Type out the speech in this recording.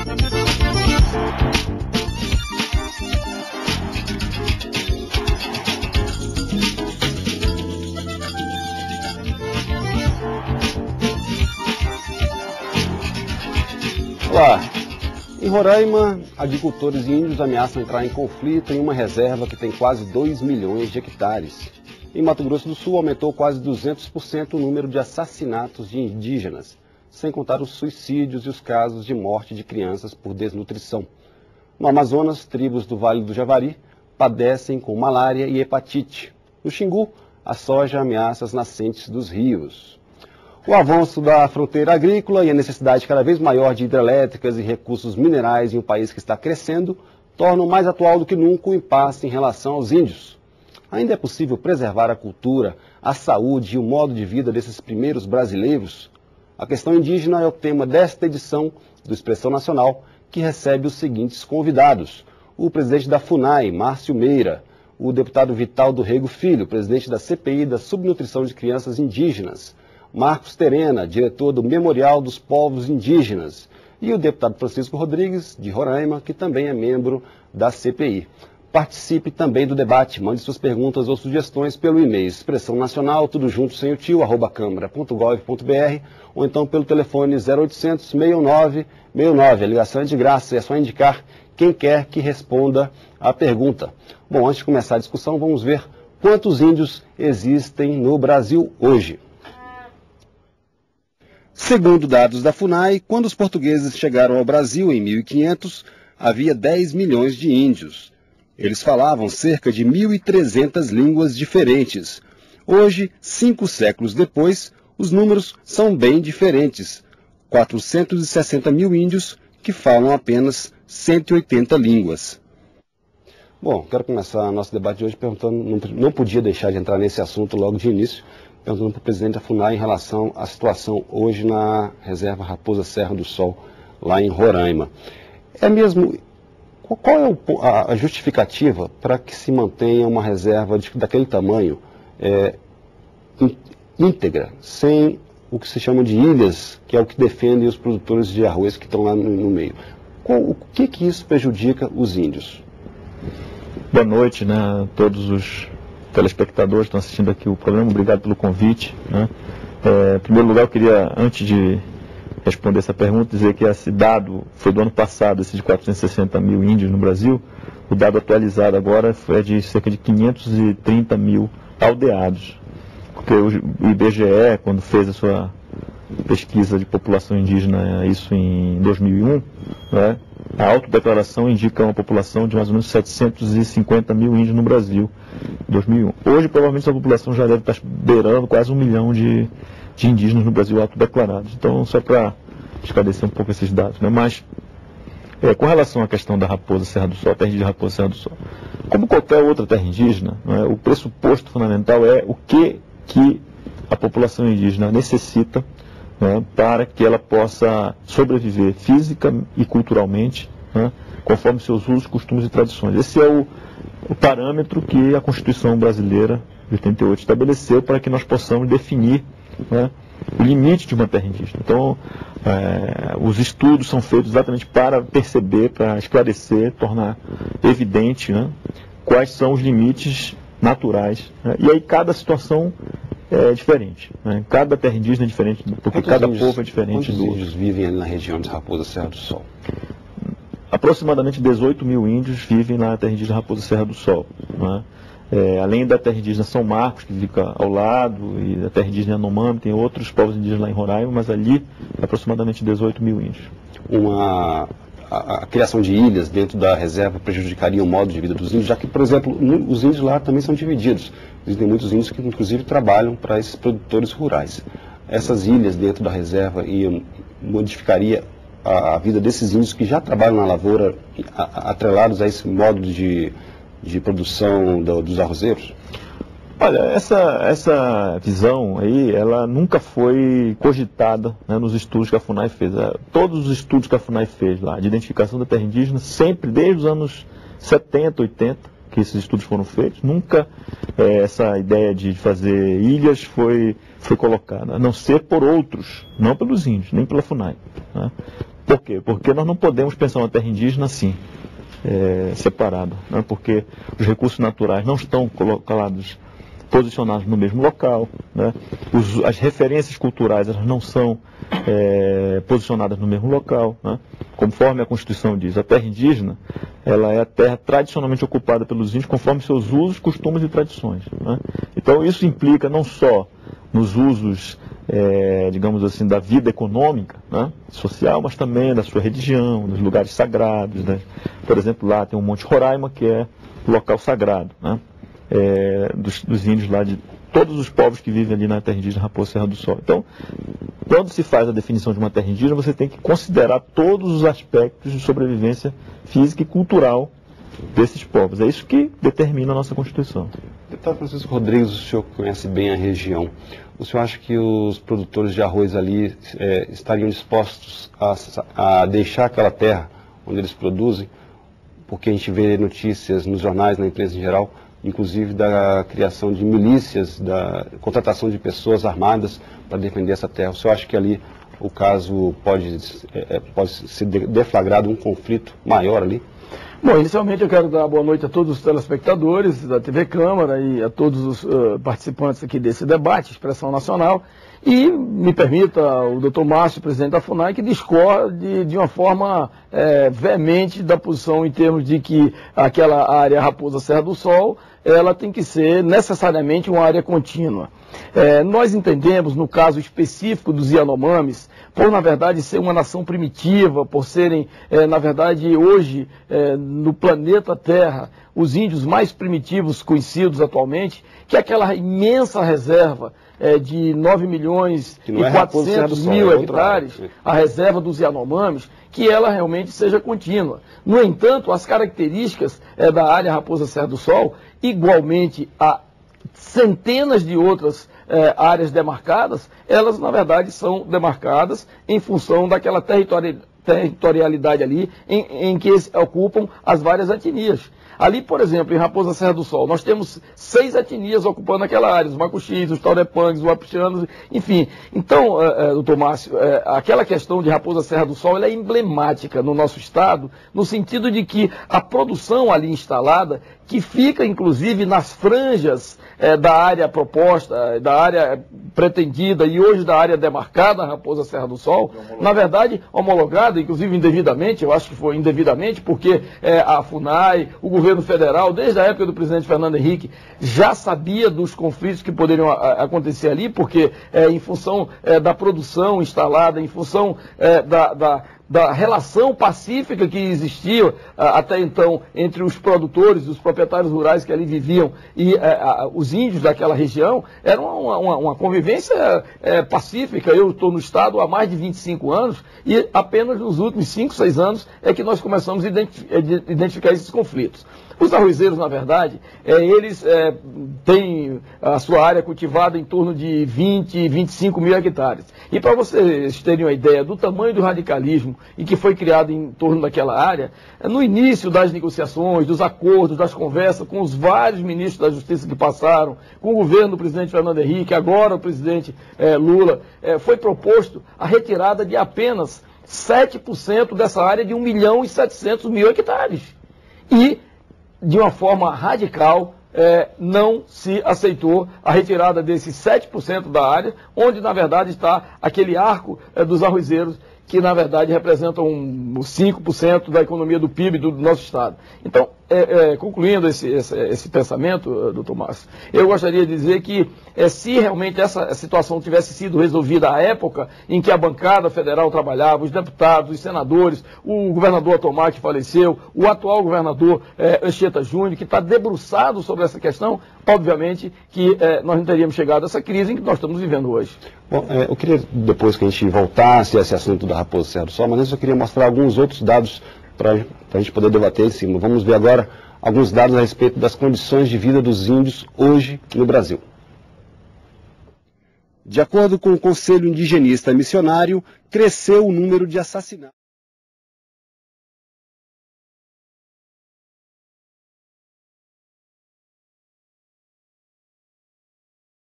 Olá! Em Roraima, agricultores e índios ameaçam entrar em conflito em uma reserva que tem quase 2 milhões de hectares. Em Mato Grosso do Sul, aumentou quase 200% o número de assassinatos de indígenas, sem contar os suicídios e os casos de morte de crianças por desnutrição. No Amazonas, tribos do Vale do Javari padecem com malária e hepatite. No Xingu, a soja ameaça as nascentes dos rios. O avanço da fronteira agrícola e a necessidade cada vez maior de hidrelétricas e recursos minerais em um país que está crescendo tornam mais atual do que nunca o impasse em relação aos índios. Ainda é possível preservar a cultura, a saúde e o modo de vida desses primeiros brasileiros? A questão indígena é o tema desta edição do Expressão Nacional, que recebe os seguintes convidados: o presidente da FUNAI, Márcio Meira, o deputado Vital do Rego Filho, presidente da CPI da Subnutrição de Crianças Indígenas, Marcos Terena, diretor do Memorial dos Povos Indígenas, e o deputado Francisco Rodrigues, de Roraima, que também é membro da CPI. Participe também do debate, mande suas perguntas ou sugestões pelo e-mail Expressão Nacional, tudo junto sem o tio, @câmara.gov.br, ou então pelo telefone 0800 69 69. A ligação é de graça, é só indicar quem quer que responda a pergunta. Bom, antes de começar a discussão, vamos ver quantos índios existem no Brasil hoje. Segundo dados da FUNAI, quando os portugueses chegaram ao Brasil em 1500, havia 10 milhões de índios. Eles falavam cerca de 1.300 línguas diferentes. Hoje, 5 séculos depois, os números são bem diferentes. 460 mil índios que falam apenas 180 línguas. Bom, quero começar nosso debate de hoje perguntando, não podia deixar de entrar nesse assunto logo de início, perguntando para o presidente da FUNAI em relação à situação hoje na reserva Raposa Serra do Sol, lá em Roraima. Qual é a justificativa para que se mantenha uma reserva daquele tamanho íntegra, sem o que se chama de ilhas, que é o que defendem os produtores de arroz que estão lá no meio? O que isso prejudica os índios? Boa noite, né, a todos os telespectadores que estão assistindo aqui o programa, obrigado pelo convite, né? Em primeiro lugar, eu queria, antes de responder essa pergunta, dizer que esse dado foi do ano passado, esse de 460 mil índios no Brasil. O dado atualizado agora é de cerca de 530 mil aldeados, porque o IBGE, quando fez a sua pesquisa de população indígena, isso em 2001, né, a autodeclaração indica uma população de mais ou menos 750 mil índios no Brasil, em 2001. Hoje, provavelmente, essa população já deve estar beirando quase 1 milhão de indígenas no Brasil autodeclarados. Então, só para esclarecer um pouco esses dados, né? Mas, com relação à questão da Raposa Serra do Sol, a terra indígena Raposa Serra do Sol, como qualquer outra terra indígena, né, o pressuposto fundamental é o que a população indígena necessita, né, para que ela possa sobreviver física e culturalmente, né, conforme seus usos, costumes e tradições. Esse é o parâmetro que a Constituição brasileira de 88 estabeleceu para que nós possamos definir, né, o limite de uma terra indígena. Então, os estudos são feitos exatamente para perceber, para esclarecer, tornar evidente, né, quais são os limites naturais, né, e aí cada situação é diferente, né? Cada terra indígena é diferente, porque cada povo é diferente do outro. Quantos índios vivem ali na região de Raposa Serra do Sol? Aproximadamente 18 mil índios vivem na terra indígena Raposa Serra do Sol, né? Além da terra indígena São Marcos, que fica ao lado, e da terra indígena Yanomami, tem outros povos indígenas lá em Roraima, mas ali aproximadamente 18 mil índios. A criação de ilhas dentro da reserva prejudicaria o modo de vida dos índios, já que, por exemplo, os índios lá também são divididos. Existem muitos índios que, inclusive, trabalham para esses produtores rurais. Essas ilhas dentro da reserva modificaria a vida desses índios que já trabalham na lavoura, atrelados a esse modo de produção dos arrozeiros? Olha, essa visão aí, ela nunca foi cogitada, né, nos estudos que a FUNAI fez. Todos os estudos que a FUNAI fez lá, de identificação da terra indígena, sempre, desde os anos 70, 80, que esses estudos foram feitos, nunca essa ideia de fazer ilhas foi colocada, a não ser por outros, não pelos índios, nem pela FUNAI. Né? Por quê? Porque nós não podemos pensar uma terra indígena assim, separada, né? Porque os recursos naturais não estão posicionados no mesmo local, né? As referências culturais elas não são posicionadas no mesmo local, né? Conforme a Constituição diz, a terra indígena ela é a terra tradicionalmente ocupada pelos índios conforme seus usos, costumes e tradições, né? Então isso implica não só nos usos, digamos assim, da vida econômica, né, social, mas também da sua religião, dos lugares sagrados, né? Por exemplo, lá tem o Monte Roraima, que é o local sagrado, né? Dos índios lá, de todos os povos que vivem ali na terra indígena Raposa Serra do Sol. Então, quando se faz a definição de uma terra indígena, você tem que considerar todos os aspectos de sobrevivência física e cultural desses povos. É isso que determina a nossa Constituição. Deputado Francisco Rodrigues, o senhor conhece bem a região. O senhor acha que os produtores de arroz ali estariam dispostos a deixar aquela terra onde eles produzem? Porque a gente vê notícias nos jornais, na imprensa em geral, inclusive da criação de milícias, da contratação de pessoas armadas para defender essa terra. O senhor acha que ali o caso pode ser deflagrado um conflito maior ali? Bom, inicialmente eu quero dar boa noite a todos os telespectadores da TV Câmara e a todos os participantes aqui desse debate, Expressão Nacional, e me permita o doutor Márcio, presidente da FUNAI, que discorde de uma forma veemente da posição em termos de que aquela área Raposa Serra do Sol, ela tem que ser necessariamente uma área contínua. Nós entendemos, no caso específico dos Yanomamis, por, na verdade, ser uma nação primitiva, por serem, na verdade, hoje, no planeta Terra, os índios mais primitivos conhecidos atualmente, que aquela imensa reserva de 9 milhões e 400 mil hectares, a reserva dos Yanomamis, que ela realmente seja contínua. No entanto, as características da área Raposa Serra do Sol, igualmente a centenas de outras áreas demarcadas, elas na verdade são demarcadas em função daquela territorialidade ali em que ocupam as várias etnias. Ali, por exemplo, em Raposa Serra do Sol, nós temos 6 etnias ocupando aquela área, os macuxis, os taurepangues, os wapixianos, enfim. Então, doutor Márcio, aquela questão de Raposa Serra do Sol ela é emblemática no nosso estado, no sentido de que a produção ali instalada, que fica inclusive nas franjas da área proposta, da área pretendida e hoje da área demarcada, Raposa Serra do Sol, na verdade homologada, inclusive indevidamente, eu acho que foi indevidamente, porque a FUNAI, o governo federal, desde a época do presidente Fernando Henrique, já sabia dos conflitos que poderiam acontecer ali, porque em função da produção instalada, em função da relação pacífica que existia até então entre os produtores, os proprietários rurais que ali viviam e os índios daquela região, era uma convivência pacífica. Eu estou no estado há mais de 25 anos e apenas nos últimos 5, 6 anos é que nós começamos a identificar esses conflitos. Os arrozeiros, na verdade, eles têm a sua área cultivada em torno de 20, 25 mil hectares. E para vocês terem uma ideia do tamanho do radicalismo e que foi criado em torno daquela área, no início das negociações, dos acordos, das conversas com os vários ministros da Justiça que passaram, com o governo do presidente Fernando Henrique, agora o presidente Lula, foi proposto a retirada de apenas 7% dessa área de 1 milhão e 700 mil hectares. E de uma forma radical, não se aceitou a retirada desses 7% da área, onde na verdade está aquele arco dos arrozeiros, que na verdade representam 5% da economia do PIB do nosso estado. Então, concluindo esse pensamento, doutor Márcio, eu gostaria de dizer que se realmente essa situação tivesse sido resolvida à época em que a bancada federal trabalhava, os deputados, os senadores, o governador Atomar, que faleceu, o atual governador Anchieta Júnior, que está debruçado sobre essa questão, obviamente que nós não teríamos chegado a essa crise em que nós estamos vivendo hoje. Bom, eu queria, depois que a gente voltasse a esse assunto da Raposa Serra do Sol, mas antes eu queria mostrar alguns outros dados para a gente poder debater em cima. Vamos ver agora alguns dados a respeito das condições de vida dos índios hoje no Brasil. De acordo com o Conselho Indigenista Missionário, cresceu o número de assassinatos.